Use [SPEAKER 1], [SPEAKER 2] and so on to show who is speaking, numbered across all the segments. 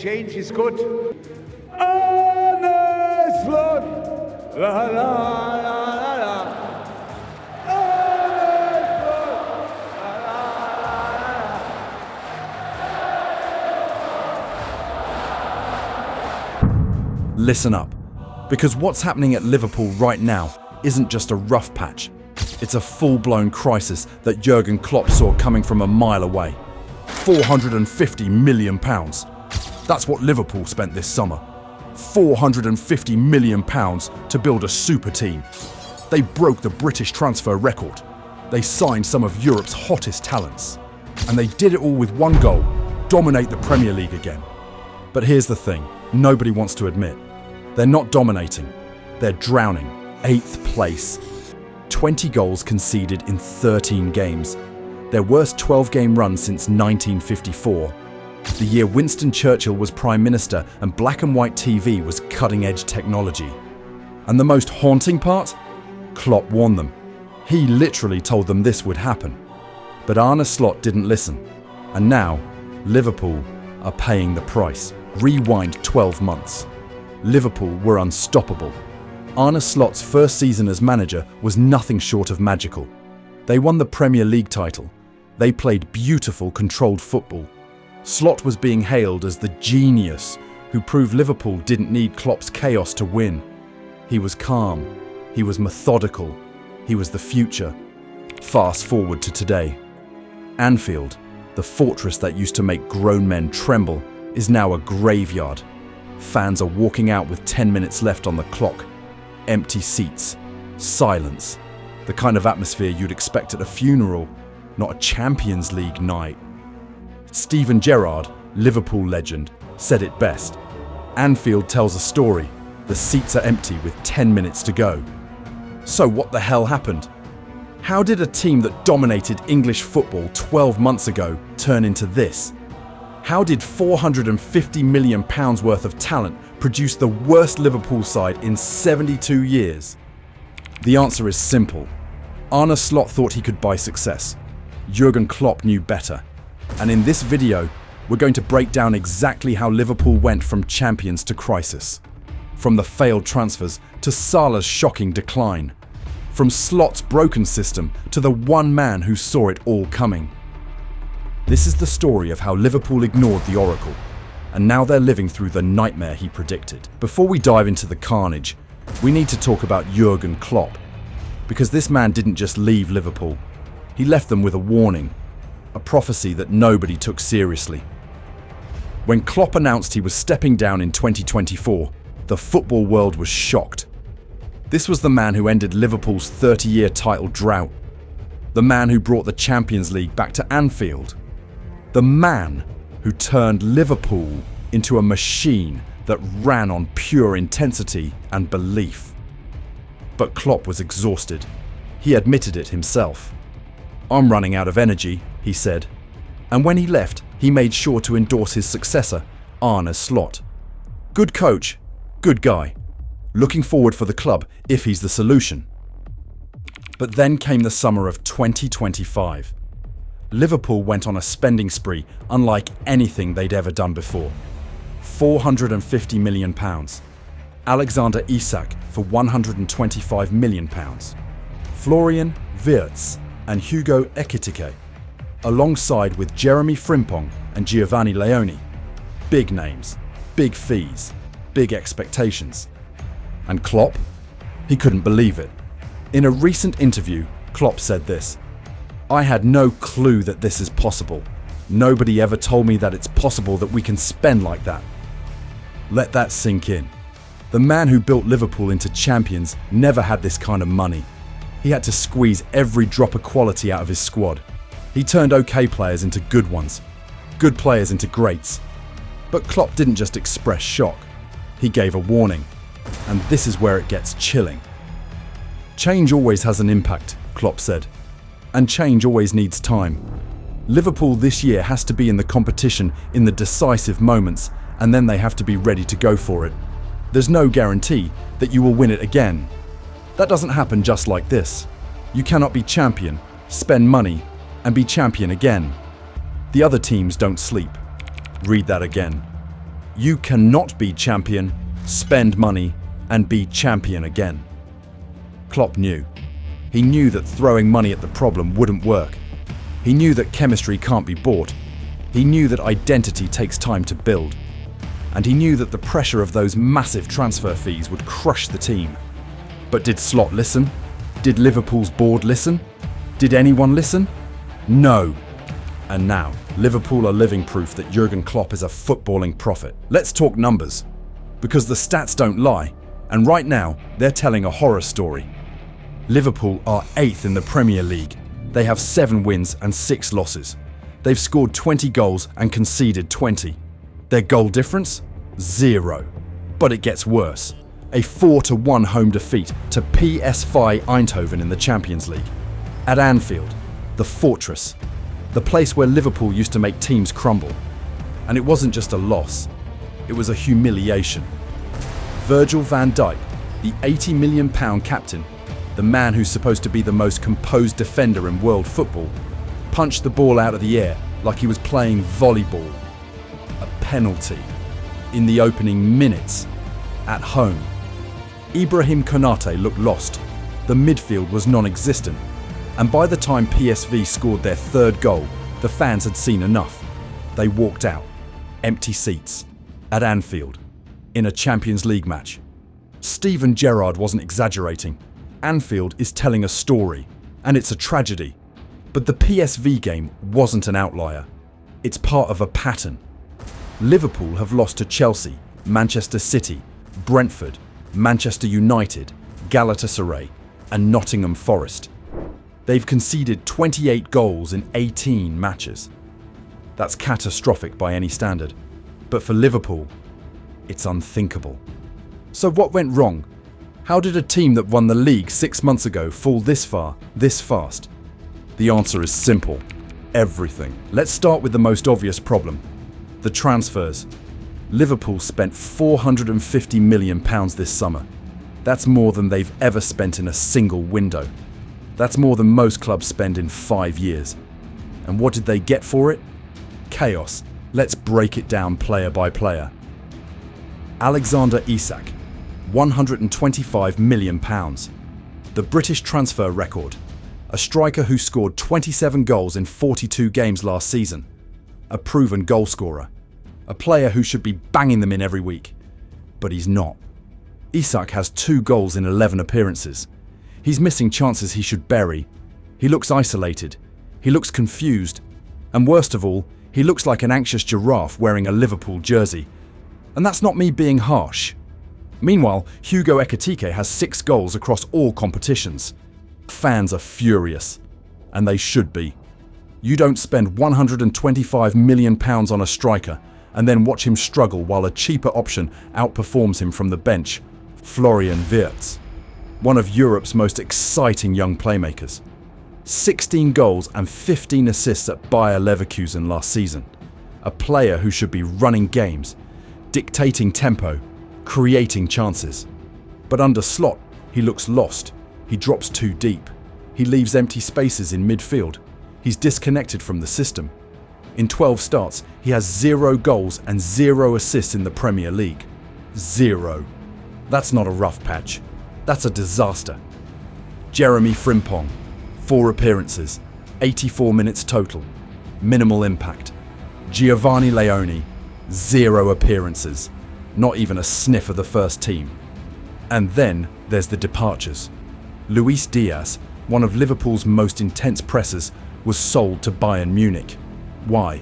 [SPEAKER 1] change is good. Arne Slot! La la la la la. Arne Slot! La la la la.
[SPEAKER 2] Listen up, because what's happening at Liverpool right now isn't just a rough patch. It's a full-blown crisis that Jurgen Klopp saw coming from a mile away. £450 million. That's what Liverpool spent this summer. £450 million to build a super team. They broke the British transfer record. They signed some of Europe's hottest talents. And they did it all with one goal: dominate the Premier League again. But here's the thing nobody wants to admit. They're not dominating. They're drowning. 8th place. 20 goals conceded in 13 games. Their worst 12-game run since 1954. The year Winston Churchill was Prime Minister and black and white TV was cutting-edge technology. And the most haunting part? Klopp warned them. He literally told them this would happen. But Arne Slot didn't listen. And now, Liverpool are paying the price. Rewind 12 months. Liverpool were unstoppable. Arne Slot's first season as manager was nothing short of magical. They won the Premier League title. They played beautiful, controlled football. Slot was being hailed as the genius who proved Liverpool didn't need Klopp's chaos to win. He was calm. He was methodical. He was the future. Fast forward to today. Anfield, the fortress that used to make grown men tremble, is now a graveyard. Fans are walking out with 10 minutes left on the clock. Empty seats, silence, the kind of atmosphere you'd expect at a funeral, not a Champions League night. Steven Gerrard, Liverpool legend, said it best. Anfield tells a story. The seats are empty with 10 minutes to go. So what the hell happened? How did a team that dominated English football 12 months ago turn into this? How did £450 million worth of talent produce the worst Liverpool side in 72 years? The answer is simple. Arne Slot thought he could buy success. Jurgen Klopp knew better. And in this video, we're going to break down exactly how Liverpool went from champions to crisis. From the failed transfers to Salah's shocking decline. From Slot's broken system to the one man who saw it all coming. This is the story of how Liverpool ignored the oracle, and now they're living through the nightmare he predicted. Before we dive into the carnage, we need to talk about Jurgen Klopp, because this man didn't just leave Liverpool. He left them with a warning, a prophecy that nobody took seriously. When Klopp announced he was stepping down in 2024, the football world was shocked. This was the man who ended Liverpool's 30-year title drought. The man who brought the Champions League back to Anfield. The man who turned Liverpool into a machine that ran on pure intensity and belief. But Klopp was exhausted. He admitted it himself. "I'm running out of energy," he said. And when he left, he made sure to endorse his successor, Arne Slot. Good coach, good guy. Looking forward for the club if he's the solution. But then came the summer of 2025. Liverpool went on a spending spree unlike anything they'd ever done before. £450 million. Alexander Isak for £125 million. Florian Wirtz and Hugo Ekitike, alongside with Jeremy Frimpong and Giovanni Leone. Big names, big fees, big expectations. And Klopp? He couldn't believe it. In a recent interview, Klopp said this: "I had no clue that this is possible. Nobody ever told me that it's possible that we can spend like that." Let that sink in. The man who built Liverpool into champions never had this kind of money. He had to squeeze every drop of quality out of his squad. He turned okay players into good ones, good players into greats. But Klopp didn't just express shock. He gave a warning. And this is where it gets chilling. "Change always has an impact," Klopp said. "And change always needs time. Liverpool this year has to be in the competition in the decisive moments, and then they have to be ready to go for it. There's no guarantee that you will win it again. That doesn't happen just like this. You cannot be champion, spend money, and be champion again. The other teams don't sleep." Read that again. You cannot be champion, spend money, and be champion again. Klopp knew. He knew that throwing money at the problem wouldn't work. He knew that chemistry can't be bought. He knew that identity takes time to build. And he knew that the pressure of those massive transfer fees would crush the team. But did Slot listen? Did Liverpool's board listen? Did anyone listen? No. And now, Liverpool are living proof that Jurgen Klopp is a footballing prophet. Let's talk numbers. Because the stats don't lie, and right now, they're telling a horror story. Liverpool are 8th in the Premier League. They have 7 wins and 6 losses. They've scored 20 goals and conceded 20. Their goal difference? 0. But it gets worse. A 4-1 home defeat to PSV Eindhoven in the Champions League. At Anfield, the fortress. The place where Liverpool used to make teams crumble. And it wasn't just a loss. It was a humiliation. Virgil van Dijk, the £80 million captain, the man who's supposed to be the most composed defender in world football, punched the ball out of the air like he was playing volleyball. A penalty. In the opening minutes. At home. Ibrahim Konate looked lost. The midfield was non-existent. And by the time PSV scored their 3rd goal, the fans had seen enough. They walked out. Empty seats. At Anfield. In a Champions League match. Steven Gerrard wasn't exaggerating. Anfield is telling a story, and it's a tragedy. But the PSV game wasn't an outlier. It's part of a pattern. Liverpool have lost to Chelsea, Manchester City, Brentford, Manchester United, Galatasaray, and Nottingham Forest. They've conceded 28 goals in 18 matches. That's catastrophic by any standard. But for Liverpool, it's unthinkable. So what went wrong? How did a team that won the league 6 months ago fall this far, this fast? The answer is simple. Everything. Let's start with the most obvious problem. The transfers. Liverpool spent £450 million this summer. That's more than they've ever spent in a single window. That's more than most clubs spend in 5 years. And what did they get for it? Chaos. Let's break it down player by player. Alexander Isak, £125 million. The British transfer record. A striker who scored 27 goals in 42 games last season. A proven goalscorer. A player who should be banging them in every week. But he's not. Isak has 2 goals in 11 appearances. He's missing chances he should bury. He looks isolated. He looks confused. And worst of all, he looks like an anxious giraffe wearing a Liverpool jersey. And that's not me being harsh. Meanwhile, Hugo Ekitike has 6 goals across all competitions. Fans are furious. And they should be. You don't spend £125 million on a striker and then watch him struggle while a cheaper option outperforms him from the bench. Florian Wirtz, one of Europe's most exciting young playmakers. 16 goals and 15 assists at Bayer Leverkusen last season. A player who should be running games, dictating tempo, creating chances. But under Slot, he looks lost. He drops too deep. He leaves empty spaces in midfield. He's disconnected from the system. In 12 starts, he has 0 goals and 0 assists in the Premier League. 0. That's not a rough patch. That's a disaster. Jeremy Frimpong, 4 appearances, 84 minutes total, minimal impact. Giovanni Leone, 0 appearances, not even a sniff of the first team. And then there's the departures. Luis Diaz, one of Liverpool's most intense pressers, was sold to Bayern Munich. Why?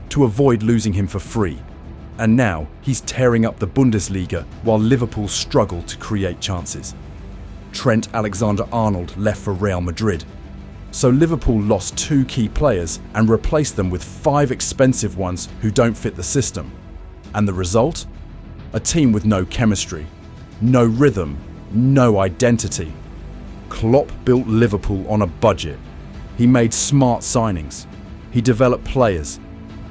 [SPEAKER 2] To avoid losing him for free. And now he's tearing up the Bundesliga while Liverpool struggle to create chances. Trent Alexander-Arnold left for Real Madrid. So Liverpool lost 2 key players and replaced them with 5 expensive ones who don't fit the system. And the result? A team with no chemistry, no rhythm, no identity. Klopp built Liverpool on a budget. He made smart signings. He developed players.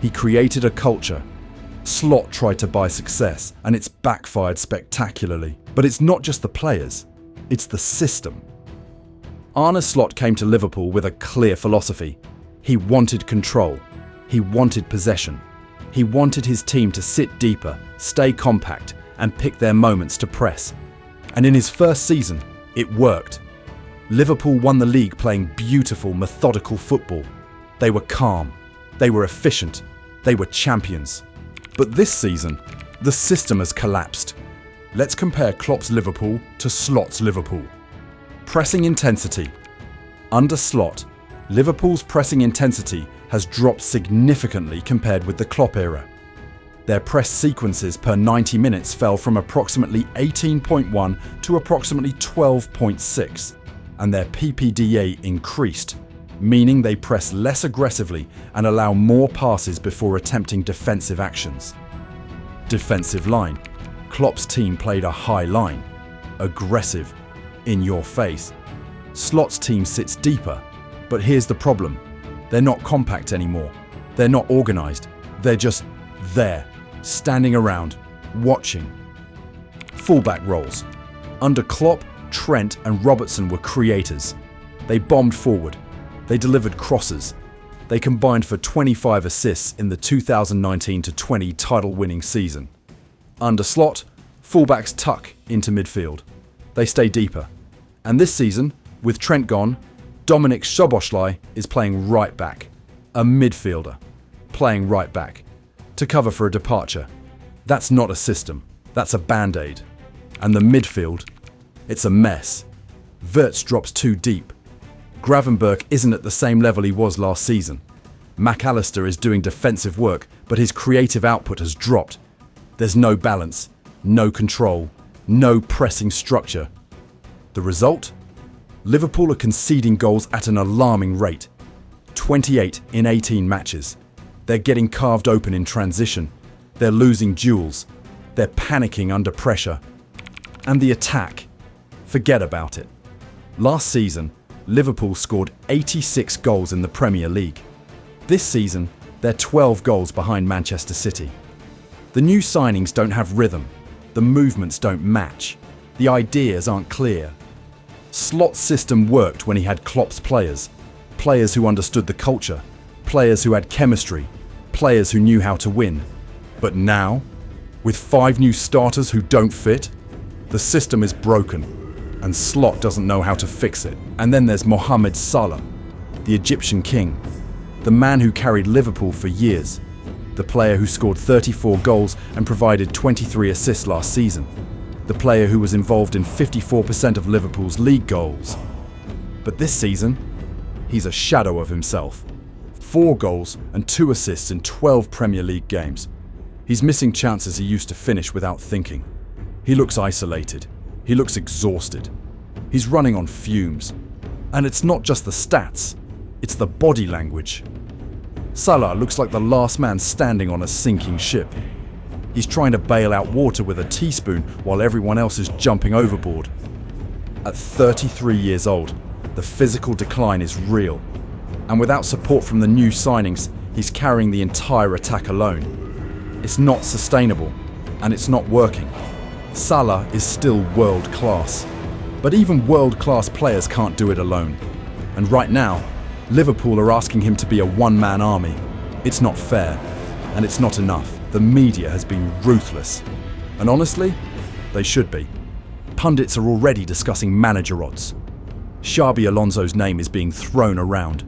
[SPEAKER 2] He created a culture. Slot tried to buy success, and it's backfired spectacularly. But it's not just the players, it's the system. Arne Slot came to Liverpool with a clear philosophy. He wanted control. He wanted possession. He wanted his team to sit deeper, stay compact, and pick their moments to press. And in his first season, it worked. Liverpool won the league playing beautiful, methodical football. They were calm. They were efficient. They were champions. But this season, the system has collapsed. Let's compare Klopp's Liverpool to Slot's Liverpool. Pressing intensity. Under Slot, Liverpool's pressing intensity has dropped significantly compared with the Klopp era. Their press sequences per 90 minutes fell from approximately 18.1 to approximately 12.6, and their PPDA increased, meaning they press less aggressively and allow more passes before attempting defensive actions. Defensive line. Klopp's team played a high line, aggressive, in your face. Slot's team sits deeper, but here's the problem. They're not compact anymore. They're not organised. They're just there, standing around, watching. Fullback roles. Under Klopp, Trent and Robertson were creators. They bombed forward. They delivered crosses. They combined for 25 assists in the 2019-20 title-winning season. Under Slot, fullbacks tuck into midfield. They stay deeper. And this season, with Trent gone, Dominik Szoboszlai is playing right back, a midfielder, playing right back, to cover for a departure. That's not a system, that's a band-aid. And the midfield, it's a mess. Wirtz drops too deep. Gravenberch isn't at the same level he was last season. McAllister is doing defensive work, but his creative output has dropped. There's no balance, no control, no pressing structure. The result? Liverpool are conceding goals at an alarming rate. 28 in 18 matches. They're getting carved open in transition. They're losing duels. They're panicking under pressure. And the attack? Forget about it. Last season, Liverpool scored 86 goals in the Premier League. This season, they're 12 goals behind Manchester City. The new signings don't have rhythm. The movements don't match. The ideas aren't clear. Slot's system worked when he had Klopp's players who understood the culture, players who had chemistry, players who knew how to win. But now, with 5 new starters who don't fit, the system is broken, and Slot doesn't know how to fix it. And then there's Mohamed Salah, the Egyptian king, the man who carried Liverpool for years, the player who scored 34 goals and provided 23 assists last season, the player who was involved in 54% of Liverpool's league goals. But this season, he's a shadow of himself. 4 goals and 2 assists in 12 Premier League games. He's missing chances he used to finish without thinking. He looks isolated. He looks exhausted. He's running on fumes. And it's not just the stats, it's the body language. Salah looks like the last man standing on a sinking ship. He's trying to bail out water with a teaspoon while everyone else is jumping overboard. At 33 years old, the physical decline is real. And without support from the new signings, he's carrying the entire attack alone. It's not sustainable, and it's not working. Salah is still world class. But even world class players can't do it alone. And right now, Liverpool are asking him to be a one-man army. It's not fair, and it's not enough. The media has been ruthless. And honestly, they should be. Pundits are already discussing manager odds. Xabi Alonso's name is being thrown around.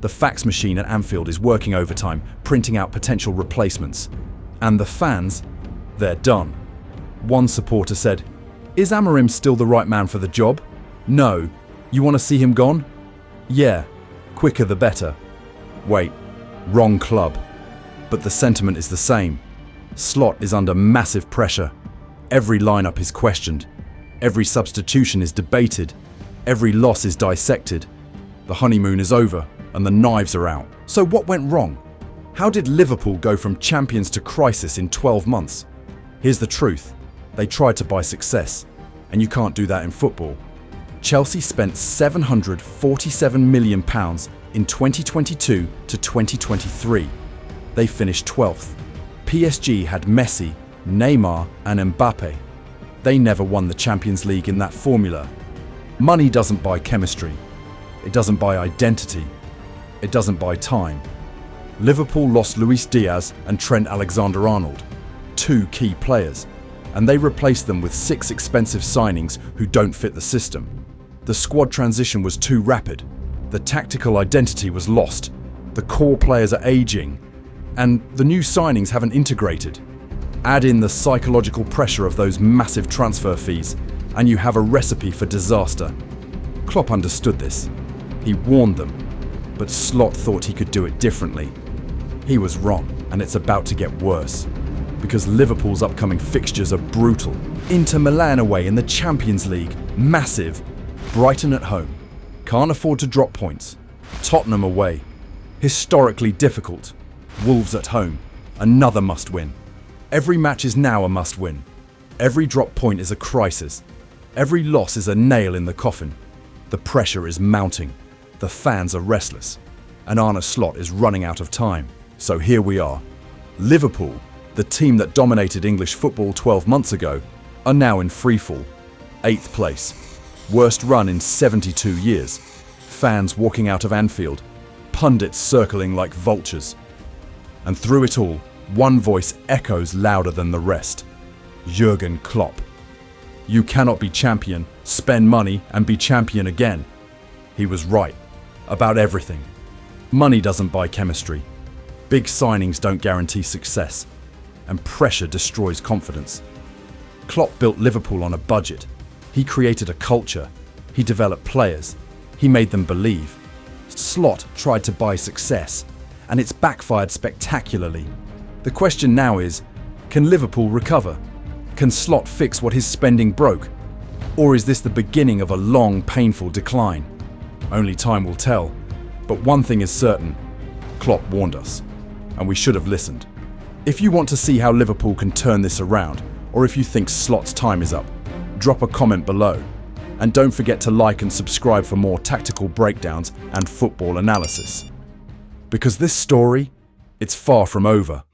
[SPEAKER 2] The fax machine at Anfield is working overtime, printing out potential replacements. And the fans, they're done. One supporter said, "Is Amorim still the right man for the job? No. You want to see him gone? Yeah. Quicker the better. Wait, wrong club." But the sentiment is the same. Slot is under massive pressure. Every lineup is questioned. Every substitution is debated. Every loss is dissected. The honeymoon is over and the knives are out. So what went wrong? How did Liverpool go from champions to crisis in 12 months? Here's the truth. They tried to buy success, and you can't do that in football. Chelsea spent £747 million in 2022 to 2023. They finished 12th. PSG had Messi, Neymar and Mbappe. They never won the Champions League in that formula. Money doesn't buy chemistry. It doesn't buy identity. It doesn't buy time. Liverpool lost Luis Diaz and Trent Alexander-Arnold, two key players, and they replaced them with 6 expensive signings who don't fit the system. The squad transition was too rapid, the tactical identity was lost, the core players are aging, and the new signings haven't integrated. Add in the psychological pressure of those massive transfer fees, and you have a recipe for disaster. Klopp understood this. He warned them, but Slot thought he could do it differently. He was wrong, and it's about to get worse. Because Liverpool's upcoming fixtures are brutal. Inter Milan away in the Champions League, massive. Brighton at home, can't afford to drop points. Tottenham away, historically difficult. Wolves at home, another must-win. Every match is now a must-win. Every drop point is a crisis. Every loss is a nail in the coffin. The pressure is mounting. The fans are restless. And Arne Slot is running out of time. So here we are. Liverpool, the team that dominated English football 12 months ago, are now in freefall. 8th place. Worst run in 72 years. Fans walking out of Anfield. Pundits circling like vultures. And through it all, one voice echoes louder than the rest. Jurgen Klopp. You cannot be champion, spend money, and be champion again. He was right. About everything. Money doesn't buy chemistry. Big signings don't guarantee success. And pressure destroys confidence. Klopp built Liverpool on a budget. He created a culture. He developed players. He made them believe. Slot tried to buy success, and it's backfired spectacularly. The question now is, can Liverpool recover? Can Slot fix what his spending broke? Or is this the beginning of a long, painful decline? Only time will tell. But one thing is certain, Klopp warned us, and we should have listened. If you want to see how Liverpool can turn this around, or if you think Slot's time is up, drop a comment below. And don't forget to like and subscribe for more tactical breakdowns and football analysis. Because this story, it's far from over.